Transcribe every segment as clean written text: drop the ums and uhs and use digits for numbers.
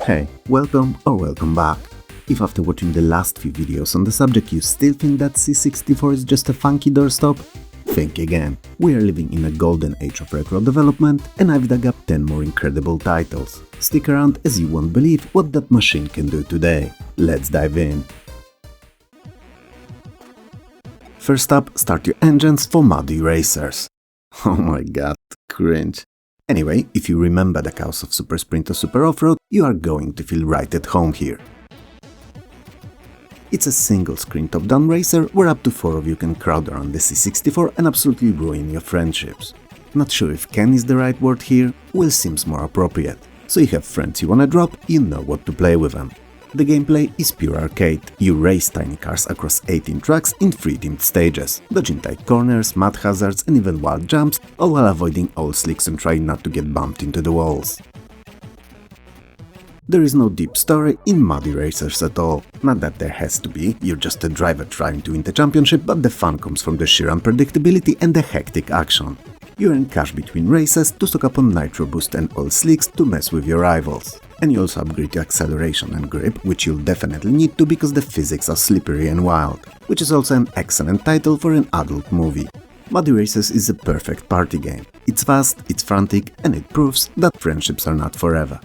Hey, welcome or welcome back. If after watching the last few videos on the subject you still think that C64 is just a funky doorstop, think again. We are living in a golden age of retro development and I've dug up 10 more incredible titles. Stick around as you won't believe what that machine can do today. Let's dive in. First up, start your engines for muddy racers. Oh my god, cringe. Anyway, if you remember the chaos of Super Sprint or Super Off-Road, you are going to feel right at home here. It's a single screen top-down racer where up to 4 of you can crowd around the C64 and absolutely ruin your friendships. Not sure if "can" is the right word here, well seems more appropriate. So you have friends you wanna drop, you know what to play with them. The gameplay is pure arcade. You race tiny cars across 18 tracks in 3 themed stages, dodging tight corners, mud hazards and even wild jumps, all while avoiding all slicks and trying not to get bumped into the walls. There is no deep story in muddy racers at all. Not that there has to be, you're just a driver trying to win the championship, but the fun comes from the sheer unpredictability and the hectic action. You earn cash between races to stock up on nitro boost and oil slicks to mess with your rivals. And you also upgrade your acceleration and grip, which you'll definitely need to because the physics are slippery and wild, which is also an excellent title for an adult movie. Muddy Racers is a perfect party game. It's fast, it's frantic, and it proves that friendships are not forever.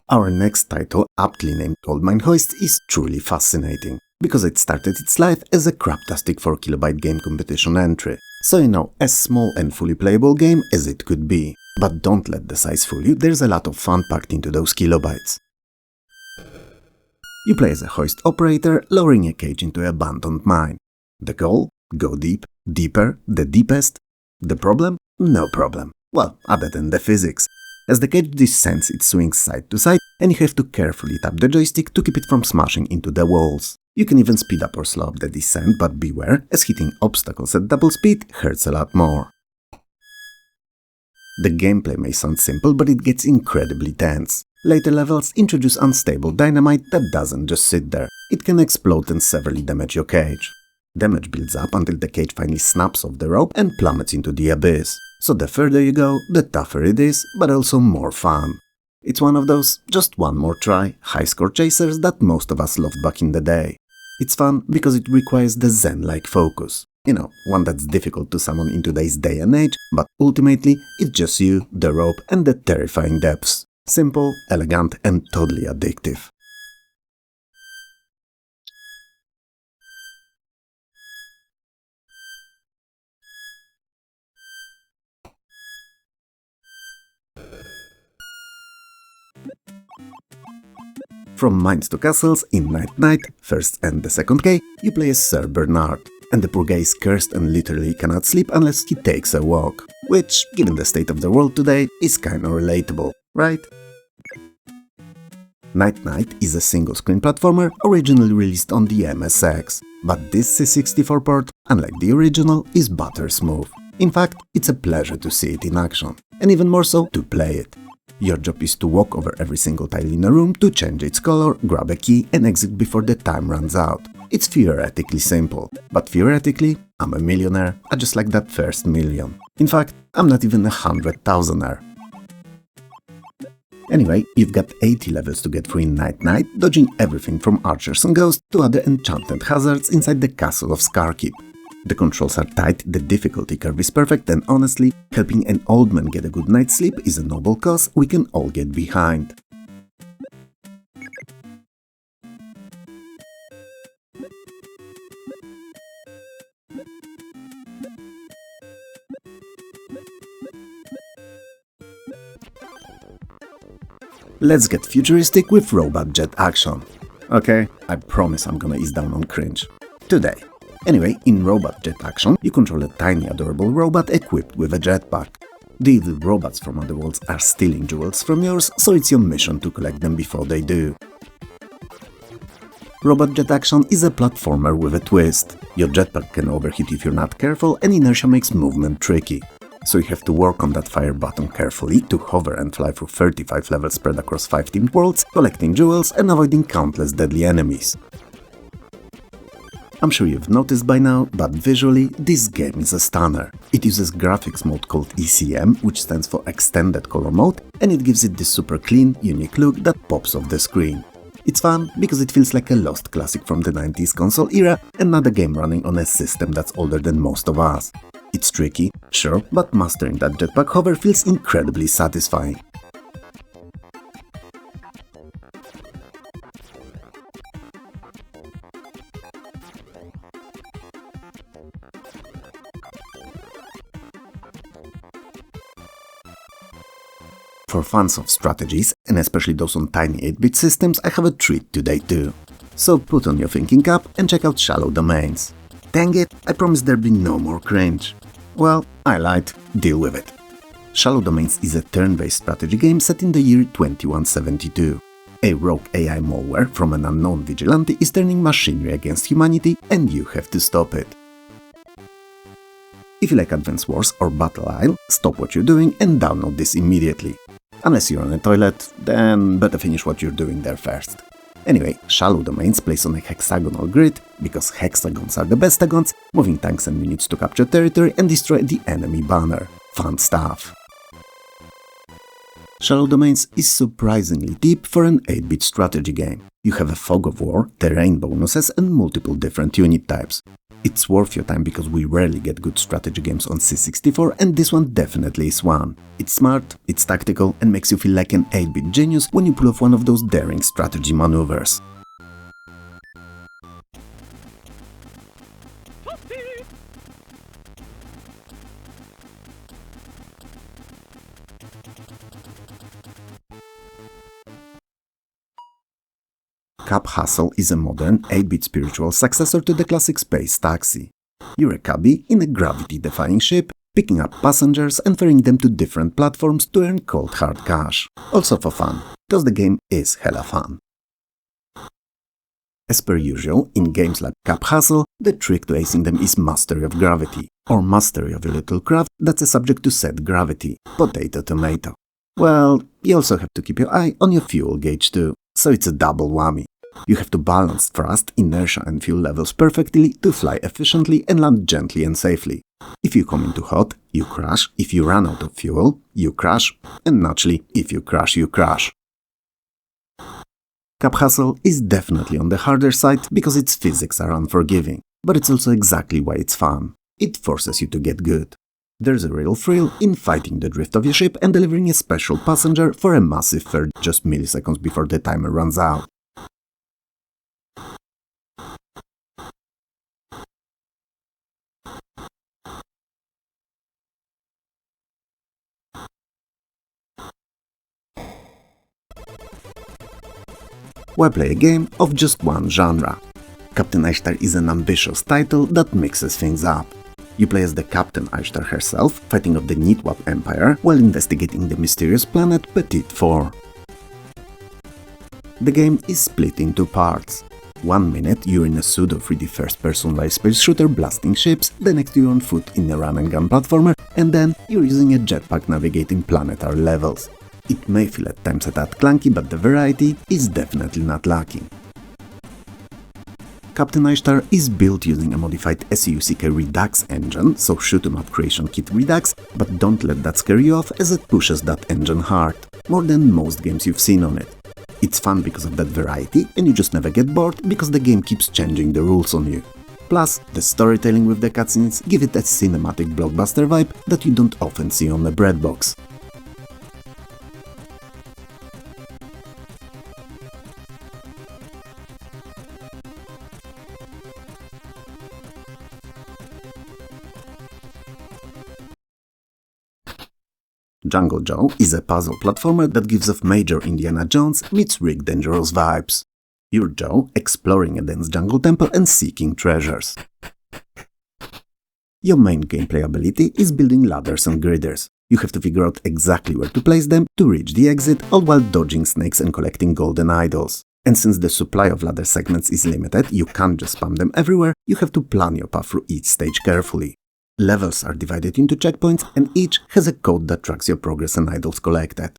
Our next title, aptly named Mine Hoist, is truly fascinating, because it started its life as a craptastic 4KB game competition entry, so you know, as small and fully playable game as it could be. But don't let the size fool you, there's a lot of fun packed into those kilobytes. You play as a hoist operator, lowering a cage into an abandoned mine. The goal? Go deep, deeper, the deepest. The problem? No problem. Well, other than the physics. As the cage descends, it swings side to side, and you have to carefully tap the joystick to keep it from smashing into the walls. You can even speed up or slow up the descent, but beware, as hitting obstacles at double speed hurts a lot more. The gameplay may sound simple, but it gets incredibly tense. Later levels introduce unstable dynamite that doesn't just sit there. It can explode and severely damage your cage. Damage builds up until the cage finally snaps off the rope and plummets into the abyss. So the further you go, the tougher it is, but also more fun. It's one of those just one more try, high-score chasers that most of us loved back in the day. It's fun because it requires the zen-like focus. You know, one that's difficult to summon in today's day and age, but ultimately it's just you, the rope and the terrifying depths. Simple, elegant and totally addictive. From mines to castles, in Night, first and the second K, you play as Sir Bernard, and the poor guy is cursed and literally cannot sleep unless he takes a walk, which, given the state of the world today, is kinda relatable, right? Night is a single-screen platformer originally released on the MSX, but this C64 port, unlike the original, is butter smooth. In fact, it's a pleasure to see it in action, and even more so to play it. Your job is to walk over every single tile in a room to change its color, grab a key and exit before the time runs out. It's theoretically simple, but theoretically, I'm a millionaire, I just like that first million. In fact, I'm not even 100,000er. Anyway, you've got 80 levels to get through in Night, dodging everything from archers and ghosts to other enchanted hazards inside the castle of Scarkeep. The controls are tight, the difficulty curve is perfect, and honestly, helping an old man get a good night's sleep is a noble cause we can all get behind. Let's get futuristic with robot jet action. Okay, I promise I'm gonna ease down on cringe. Today. Anyway, in Robot Jet Action, you control a tiny adorable robot equipped with a jetpack. The evil robots from other worlds are stealing jewels from yours, so it's your mission to collect them before they do. Robot Jet Action is a platformer with a twist. Your jetpack can overheat if you're not careful, and inertia makes movement tricky. so you have to work on that fire button carefully to hover and fly through 35 levels spread across 5 themed worlds, collecting jewels and avoiding countless deadly enemies. I'm sure you've noticed by now, but visually, this game is a stunner. It uses graphics mode called ECM, which stands for Extended Color Mode, and it gives it this super clean, unique look that pops off the screen. It's fun because it feels like a lost classic from the 90s console era and not a game running on a system that's older than most of us. It's tricky, sure, but mastering that jetpack hover feels incredibly satisfying. For fans of strategies, and especially those on tiny 8-bit systems, I have a treat today too. So put on your thinking cap and check out Shallow Domains. Dang it, I promised there'd be no more cringe. Well, I lied, deal with it. Shallow Domains is a turn-based strategy game set in the year 2172. A rogue AI malware from an unknown vigilante is turning machinery against humanity, and you have to stop it. If you like Advance Wars or Battle Isle, stop what you're doing and download this immediately. Unless you're on a toilet, then better finish what you're doing there first. Anyway, Shallow Domains plays on a hexagonal grid, because hexagons are the best agons, moving tanks and units to capture territory and destroy the enemy banner. Fun stuff. Shallow Domains is surprisingly deep for an 8-bit strategy game. You have a fog of war, terrain bonuses and multiple different unit types. It's worth your time because we rarely get good strategy games on C64 and this one definitely is one. It's smart, it's tactical and makes you feel like an 8-bit genius when you pull off one of those daring strategy maneuvers. Cab Hustle is a modern 8-bit spiritual successor to the classic space taxi. You're a cabbie in a gravity-defying ship, picking up passengers and ferrying them to different platforms to earn cold hard cash. Also for fun, because the game is hella fun. As per usual, in games like Cab Hustle, the trick to acing them is mastery of gravity, or mastery of your little craft that's a subject to set gravity. Potato tomato. Well, you also have to keep your eye on your fuel gauge too, so it's a double whammy. You have to balance thrust, inertia and fuel levels perfectly to fly efficiently and land gently and safely. If you come in too hot, you crash, if you run out of fuel, you crash, and naturally, if you crash, you crash. Cab Hustle is definitely on the harder side because its physics are unforgiving, but it's also exactly why it's fun. It forces you to get good. There's a real thrill in fighting the drift of your ship and delivering a special passenger for a massive fare just milliseconds before the timer runs out. Why play a game of just one genre? Captain Ishtar is an ambitious title that mixes things up. You play as the Captain Ishtar herself, fighting off the Nitwap Empire while investigating the mysterious planet Petit 4. The game is split into parts. 1 minute you're in a pseudo 3D first-person live space shooter blasting ships, the next you're on foot in a run-and-gun platformer, and then you're using a jetpack navigating planetary levels. It may feel at times a tad clunky, but the variety is definitely not lacking. Captain Ishtar is built using a modified SUCK Redux engine, so shoot 'em up creation kit Redux, but don't let that scare you off as it pushes that engine hard, more than most games you've seen on it. It's fun because of that variety, and you just never get bored because the game keeps changing the rules on you. Plus, the storytelling with the cutscenes give it a cinematic blockbuster vibe that you don't often see on the breadbox. Jungle Joe is a puzzle platformer that gives off major Indiana Jones meets Rick Dangerous vibes. You're Joe, exploring a dense jungle temple and seeking treasures. Your main gameplay ability is building ladders and girders. You have to figure out exactly where to place them to reach the exit, all while dodging snakes and collecting golden idols. And since the supply of ladder segments is limited, you can't just spam them everywhere, you have to plan your path through each stage carefully. Levels are divided into checkpoints and each has a code that tracks your progress and idols collected.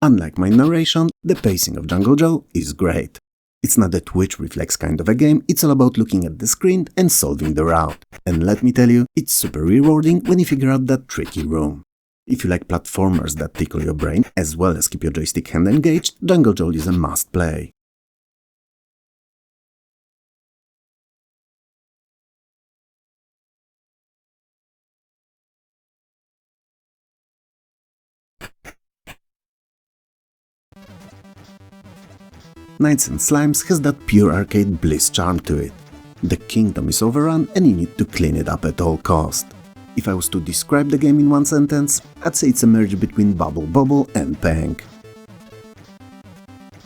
Unlike my narration, the pacing of Jungle Joe is great. It's not a twitch reflex kind of a game, it's all about looking at the screen and solving the route. And let me tell you, it's super rewarding when you figure out that tricky room. If you like platformers that tickle your brain as well as keep your joystick hand engaged, Jungle Joe is a must play. Knights and Slimes has that pure arcade bliss charm to it. The kingdom is overrun and you need to clean it up at all cost. If I was to describe the game in one sentence, I'd say it's a merge between Bubble Bobble and Pang.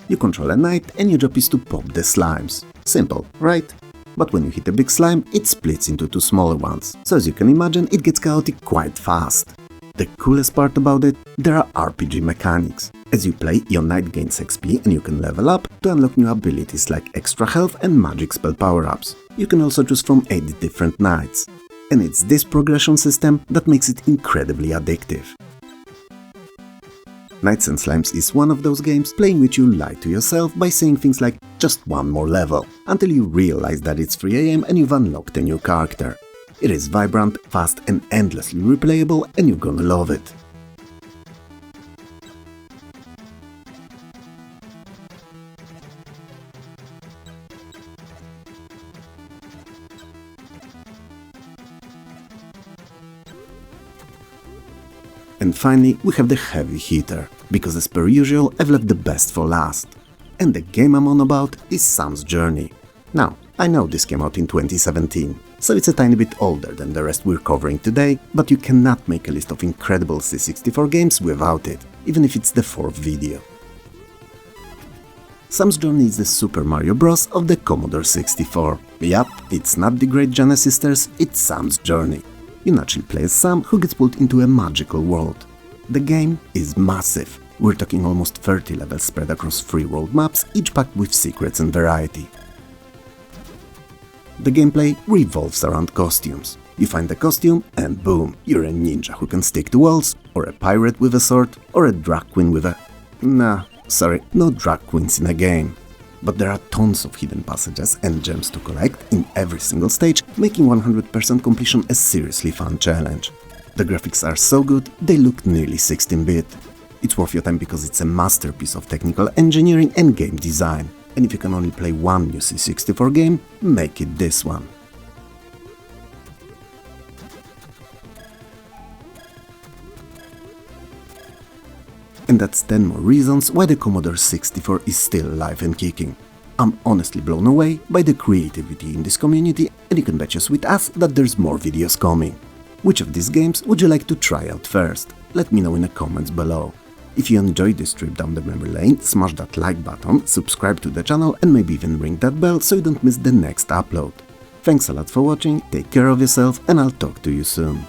You control a knight and your job is to pop the slimes. Simple, right? But when you hit a big slime, it splits into two smaller ones, so as you can imagine, it gets chaotic quite fast. The coolest part about it, there are RPG mechanics. As you play, your knight gains XP and you can level up to unlock new abilities like extra health and magic spell power-ups. You can also choose from 8 different knights. And it's this progression system that makes it incredibly addictive. Knights and Slimes is one of those games playing which you lie to yourself by saying things like just one more level, until you realize that it's 3 AM and you've unlocked a new character. It is vibrant, fast and endlessly replayable and you're gonna love it. And finally, we have the heavy hitter, because as per usual, I've left the best for last. And the game I'm on about is Sam's Journey. Now, I know this came out in 2017, so it's a tiny bit older than the rest we're covering today, but you cannot make a list of incredible C64 games without it, even if it's the 4th video. Sam's Journey is the Super Mario Bros. Of the Commodore 64. Yup, it's not the Great Giana Sisters, it's Sam's Journey. You naturally play as Sam, who gets pulled into a magical world. The game is massive. We're talking almost 30 levels spread across 3 world maps, each packed with secrets and variety. The gameplay revolves around costumes. You find a costume and boom, you're a ninja who can stick to walls, or a pirate with a sword, or a drag queen with a... Nah, sorry, no drag queens in a game. But there are tons of hidden passages and gems to collect in every single stage, making 100% completion a seriously fun challenge. The graphics are so good, they look nearly 16-bit. It's worth your time because it's a masterpiece of technical engineering and game design. And if you can only play one new C64 game, make it this one. And that's 10 more reasons why the Commodore 64 is still alive and kicking. I'm honestly blown away by the creativity in this community, and you can bet your sweet ass that there's more videos coming. Which of these games would you like to try out first? Let me know in the comments below. If you enjoyed this trip down the memory lane, smash that like button, subscribe to the channel and maybe even ring that bell so you don't miss the next upload. Thanks a lot for watching, take care of yourself and I'll talk to you soon.